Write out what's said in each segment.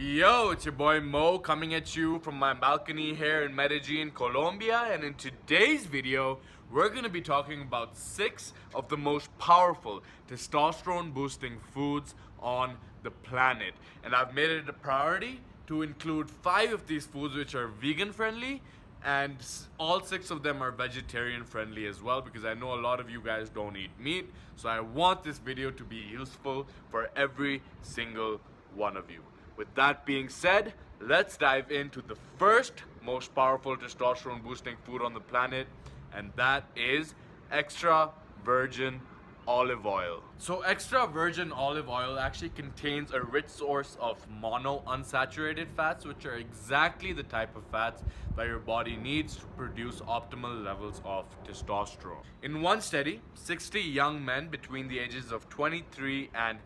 Yo, it's your boy Mo coming at you from my balcony here in Medellin, Colombia, and in today's video we're going to be talking about 6 of the most powerful testosterone boosting foods on the planet. And I've made it a priority to include 5 of these foods which are vegan friendly, and all 6 of them are vegetarian friendly as well, because I know a lot of you guys don't eat meat, so I want this video to be useful for every single one of you. With that being said, let's dive into the first most powerful testosterone boosting food on the planet, and that is extra virgin olive oil. So extra virgin olive oil actually contains a rich source of monounsaturated fats, which are exactly the type of fats that your body needs to produce optimal levels of testosterone. In one study, 60 young men between the ages of 23 and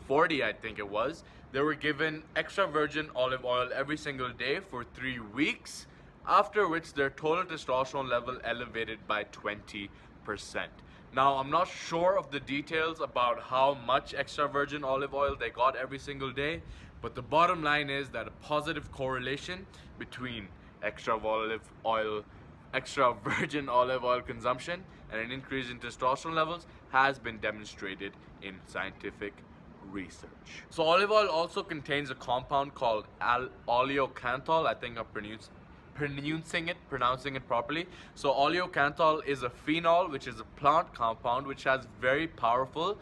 40, I think it was, they were given extra virgin olive oil every single day for 3 weeks, after which their total testosterone level elevated by 20%. Now, I'm not sure of the details about how much extra virgin olive oil they got every single day, but the bottom line is that a positive correlation between extra virgin olive oil consumption and an increase in testosterone levels has been demonstrated in scientific research. So olive oil also contains a compound called oleocanthal. I think I'm pronouncing it properly. So oleocanthal is a phenol, which is a plant compound which exerts very powerful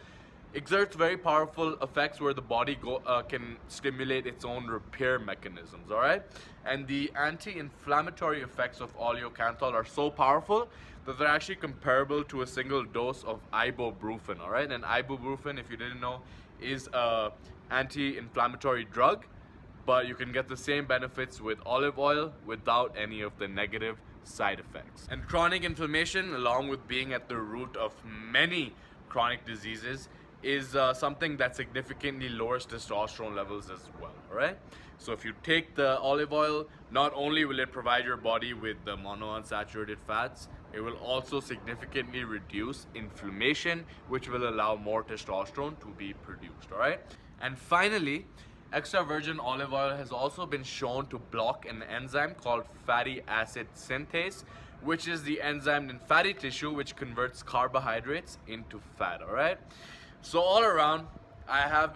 effects where the body can stimulate its own repair mechanisms. All right, and the anti-inflammatory effects of oleocanthal are so powerful that they're actually comparable to a single dose of ibuprofen. All right, and ibuprofen, if you didn't know, is a anti-inflammatory drug, but you can get the same benefits with olive oil without any of the negative side effects. And chronic inflammation, along with being at the root of many chronic diseases, is something that significantly lowers testosterone levels as well. All right, so if you take the olive oil, not only will it provide your body with the monounsaturated fats, it will also significantly reduce inflammation, which will allow more testosterone to be produced. All right, and finally, extra virgin olive oil has also been shown to block an enzyme called fatty acid synthase, which is the enzyme in fatty tissue which converts carbohydrates into fat. All right, so all around, I have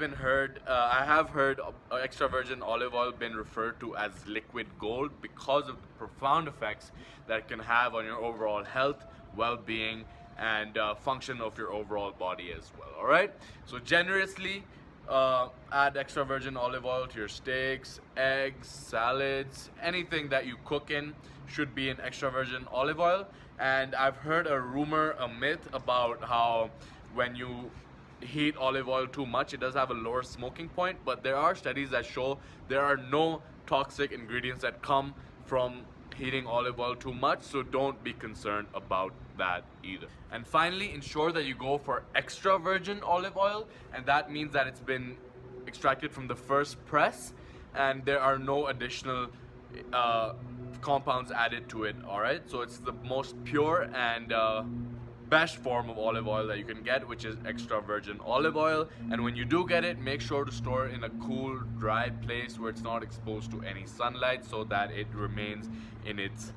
heard extra virgin olive oil been referred to as liquid gold because of the profound effects that it can have on your overall health, well-being, and function of your overall body as well. All right, so generously add extra virgin olive oil to your steaks, eggs, salads, anything that you cook in should be in extra virgin olive oil. And I've heard a myth about how when you heat olive oil too much, it does have a lower smoking point, but there are studies that show there are no toxic ingredients that come from heating olive oil too much, so don't be concerned about that either. And finally, ensure that you go for extra virgin olive oil, and that means that it's been extracted from the first press and there are no additional compounds added to it. All right, so it's the most pure and best form of olive oil that you can get, which is extra virgin olive oil. And when you do get it, make sure to store it in a cool, dry place where it's not exposed to any sunlight, so that it remains in its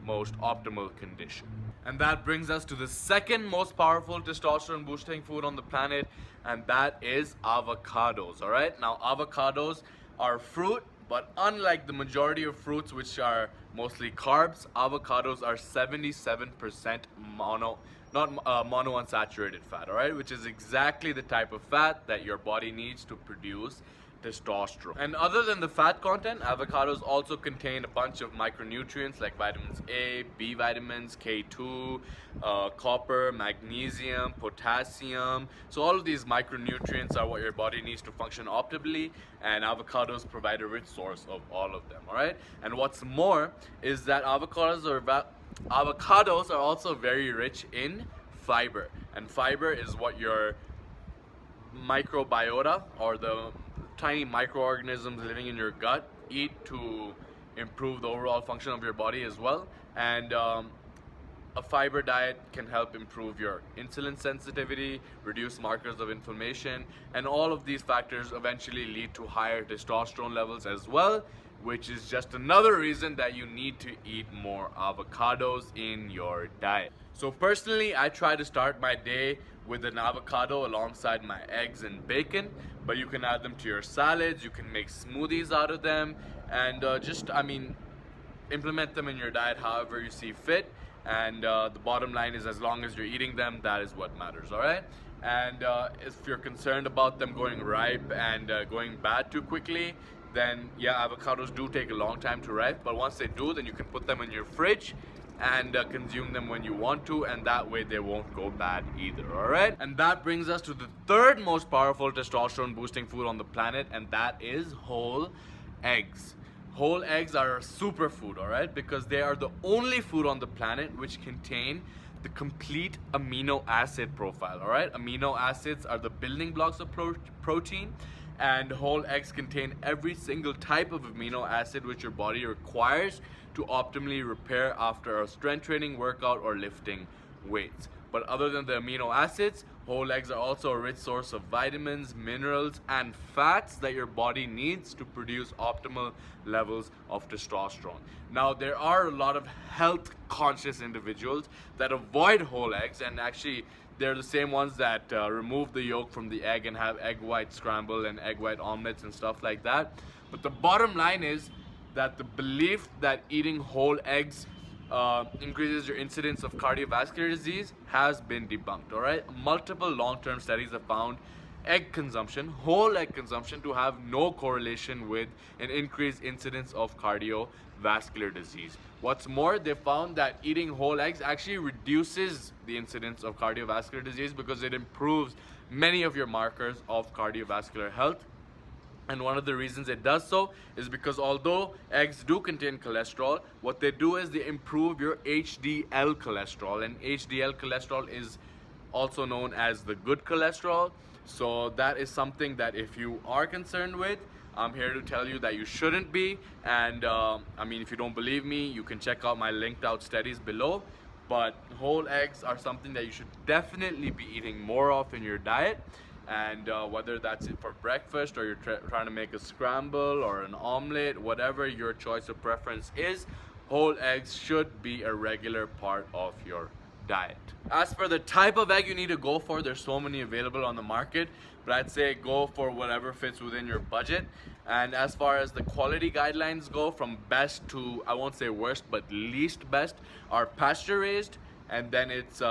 most optimal condition. And that brings us to the second most powerful testosterone boosting food on the planet, and that is avocados. All right, now avocados are fruit, but unlike the majority of fruits, which are mostly carbs, avocados are 77% monounsaturated fat, all right, which is exactly the type of fat that your body needs to produce testosterone. And other than the fat content, avocados also contain a bunch of micronutrients like vitamins A, B vitamins, K2, copper, magnesium, potassium. So all of these micronutrients are what your body needs to function optimally, and avocados provide a rich source of all of them. All right, and what's more is that avocados are also very rich in fiber, and fiber is what your microbiota, or the tiny microorganisms living in your gut, eat to improve the overall function of your body as well. And a fiber diet can help improve your insulin sensitivity, reduce markers of inflammation, and all of these factors eventually lead to higher testosterone levels as well, which is just another reason that you need to eat more avocados in your diet. So personally, I try to start my day with an avocado alongside my eggs and bacon, but you can add them to your salads, you can make smoothies out of them, and implement them in your diet however you see fit. And the bottom line is, as long as you're eating them, that is what matters, all right? And if you're concerned about them going ripe and going bad too quickly, then yeah, avocados do take a long time to ripe, but once they do, then you can put them in your fridge and consume them when you want to, and that way they won't go bad either, all right? And that brings us to the third most powerful testosterone boosting food on the planet, and that is whole eggs. Whole eggs are a superfood, all right? Because they are the only food on the planet which contain the complete amino acid profile, all right? Amino acids are the building blocks of protein, and whole eggs contain every single type of amino acid which your body requires to optimally repair after a strength training workout or lifting weights. But other than the amino acids, whole eggs are also a rich source of vitamins, minerals, and fats that your body needs to produce optimal levels of testosterone. Now, there are a lot of health conscious individuals that avoid whole eggs, and actually they're the same ones that remove the yolk from the egg and have egg white scramble and egg white omelets and stuff like that. But the bottom line is that the belief that eating whole eggs increases your incidence of cardiovascular disease has been debunked, all right? Multiple long-term studies have found egg consumption, whole egg consumption, to have no correlation with an increased incidence of cardiovascular disease. What's more, they found that eating whole eggs actually reduces the incidence of cardiovascular disease because it improves many of your markers of cardiovascular health. And one of the reasons it does so is because although eggs do contain cholesterol, what they do is they improve your HDL cholesterol, and HDL cholesterol is also known as the good cholesterol. So that is something that if you are concerned with, I'm here to tell you that you shouldn't be. And if you don't believe me, you can check out my linked out studies below. But whole eggs are something that you should definitely be eating more of in your diet. And whether that's it for breakfast, or you're trying to make a scramble or an omelet, whatever your choice of preference is, whole eggs should be a regular part of your diet. As for the type of egg you need to go for, there's so many available on the market, but I'd say go for whatever fits within your budget. And as far as the quality guidelines go, from best to, I won't say worst, but least best, are pasture raised, and then it's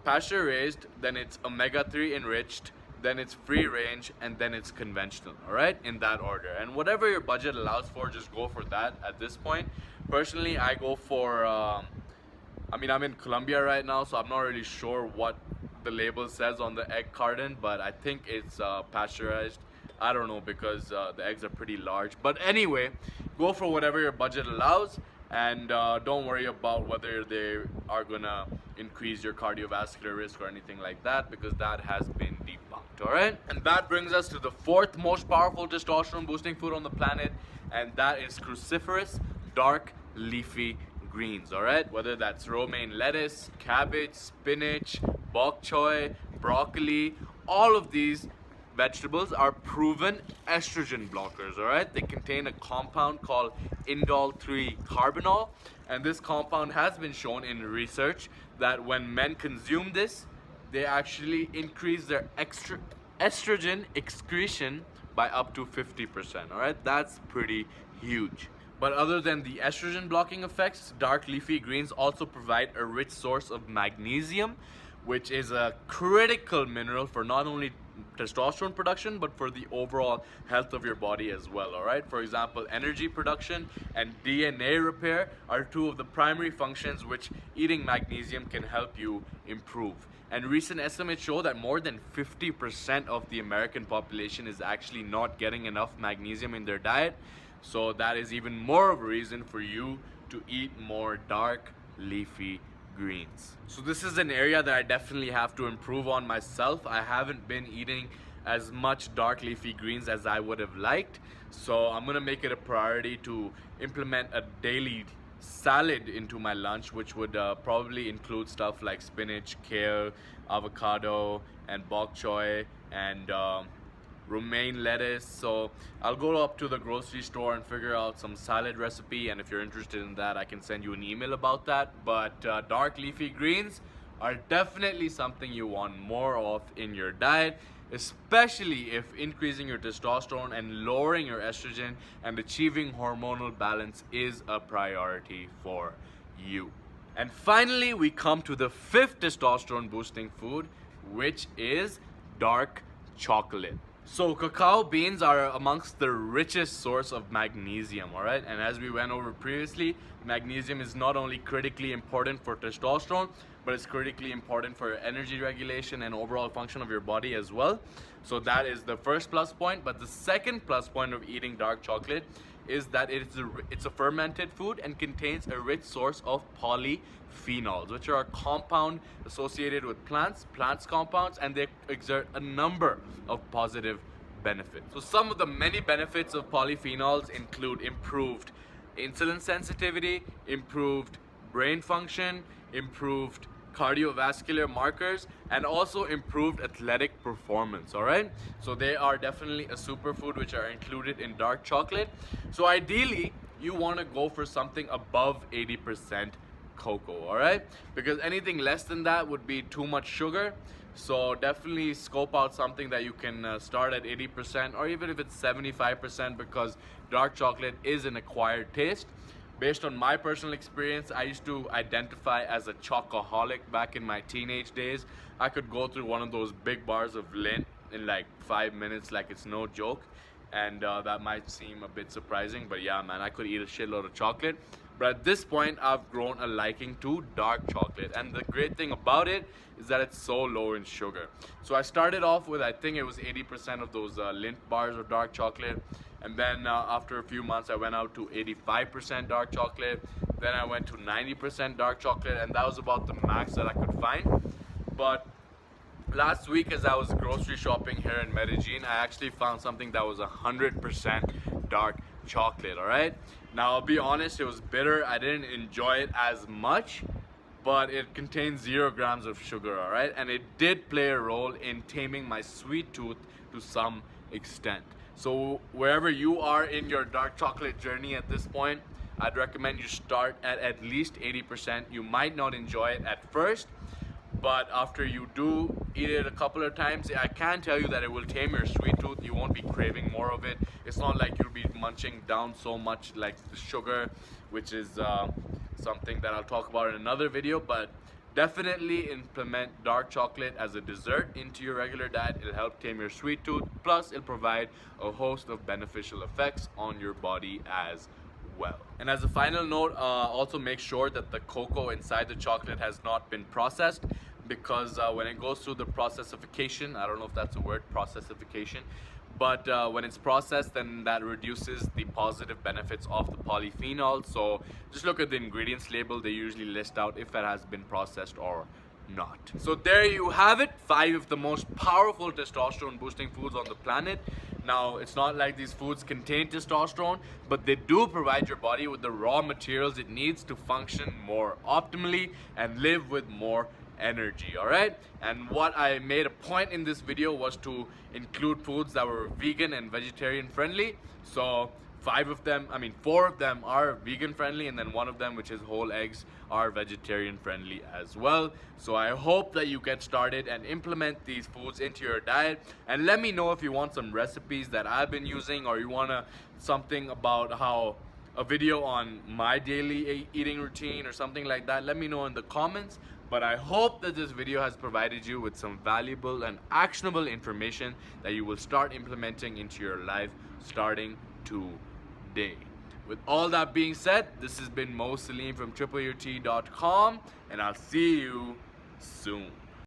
pasture raised, then it's omega-3 enriched, then it's free range, and then it's conventional, all right, in that order. And whatever your budget allows for, just go for that at this point. Personally, I go for I'm in Colombia right now, so I'm not really sure what the label says on the egg carton, but I think it's pasteurized. I don't know, because the eggs are pretty large. But anyway, go for whatever your budget allows, and don't worry about whether they are gonna increase your cardiovascular risk or anything like that, because that has been debunked, all right? And that brings us to the fourth most powerful testosterone boosting food on the planet, and that is cruciferous dark leafy greens, all right? Whether that's romaine lettuce, cabbage, spinach, bok choy, broccoli, all of these vegetables are proven estrogen blockers, all right? They contain a compound called indole-3 carbinol, and this compound has been shown in research that when men consume this, they actually increase their estrogen excretion by up to 50%, all right? That's pretty huge. But other than the estrogen blocking effects, dark leafy greens also provide a rich source of magnesium, which is a critical mineral for not only testosterone production, but for the overall health of your body as well, all right? For example, energy production and DNA repair are two of the primary functions which eating magnesium can help you improve. And recent estimates show that more than 50% of the American population is actually not getting enough magnesium in their diet. So that is even more of a reason for you to eat more dark leafy greens. So this is an area that I definitely have to improve on myself. I haven't been eating as much dark leafy greens as I would have liked. So I'm gonna make it a priority to implement a daily salad into my lunch, which would probably include stuff like spinach, kale, avocado, and bok choy, and romaine lettuce. So I'll go up to the grocery store and figure out some salad recipe, and if you're interested in that, I can send you an email about that. But dark leafy greens are definitely something you want more of in your diet, especially if increasing your testosterone and lowering your estrogen and achieving hormonal balance is a priority for you. And finally, we come to the fifth testosterone boosting food, which is dark chocolate. So cacao beans are amongst the richest source of magnesium, all right? And as we went over previously, magnesium is not only critically important for testosterone, but it's critically important for energy regulation and overall function of your body as well. So that is the first plus point. But the second plus point of eating dark chocolate is that it's a fermented food and contains a rich source of polyphenols, which are a compound associated with plants compounds, and they exert a number of positive benefits. So some of the many benefits of polyphenols include improved insulin sensitivity, improved brain function, improved cardiovascular markers, and also improved athletic performance. All right, so they are definitely a superfood which are included in dark chocolate. So ideally you want to go for something above 80% cocoa, all right, because anything less than that would be too much sugar. So definitely scope out something that you can start at 80%, or even if it's 75%, because dark chocolate is an acquired taste. Based on my personal experience, I used to identify as a chocoholic back in my teenage days. I could go through one of those big bars of Lindt in like 5 minutes, like it's no joke. And that might seem a bit surprising, but yeah, man, I could eat a shitload of chocolate. But at this point, I've grown a liking to dark chocolate. And the great thing about it is that it's so low in sugar. So I started off with, I think it was 80% of those Lindt bars of dark chocolate. And then after a few months, I went out to 85% dark chocolate. Then I went to 90% dark chocolate, and that was about the max that I could find. But last week, as I was grocery shopping here in Medellin, I actually found something that was 100% dark chocolate, all right? Now, I'll be honest, it was bitter. I didn't enjoy it as much, but it contains 0 grams of sugar, all right? And it did play a role in taming my sweet tooth to some extent. So wherever you are in your dark chocolate journey at this point, I'd recommend you start at least 80%. You might not enjoy it at first, but after you do eat it a couple of times, I can tell you that it will tame your sweet tooth. You won't be craving more of it. It's not like you'll be munching down so much like the sugar, which is something that I'll talk about in another video. But definitely implement dark chocolate as a dessert into your regular diet. It'll help tame your sweet tooth. Plus, it'll provide a host of beneficial effects on your body as well. And as a final note, also make sure that the cocoa inside the chocolate has not been processed, because when it goes through the processification, I don't know if that's a word, processification, but when it's processed, then that reduces the positive benefits of the polyphenol. So just look at the ingredients label. They usually list out if it has been processed or not. So there you have it, 5 of the most powerful testosterone boosting foods on the planet. Now, it's not like these foods contain testosterone, but they do provide your body with the raw materials it needs to function more optimally and live with more energy, all right? And what I made a point in this video was to include foods that were vegan and vegetarian friendly. So 4 of them are vegan friendly, and then 1 of them, which is whole eggs, are vegetarian friendly as well. So I hope that you get started and implement these foods into your diet, and let me know if you want some recipes that I've been using, or you want something about how a video on my daily eating routine or something like that. Let me know in the comments. But I hope that this video has provided you with some valuable and actionable information that you will start implementing into your life starting today. With all that being said, this has been Mo Salim from tripleuT.com, and I'll see you soon.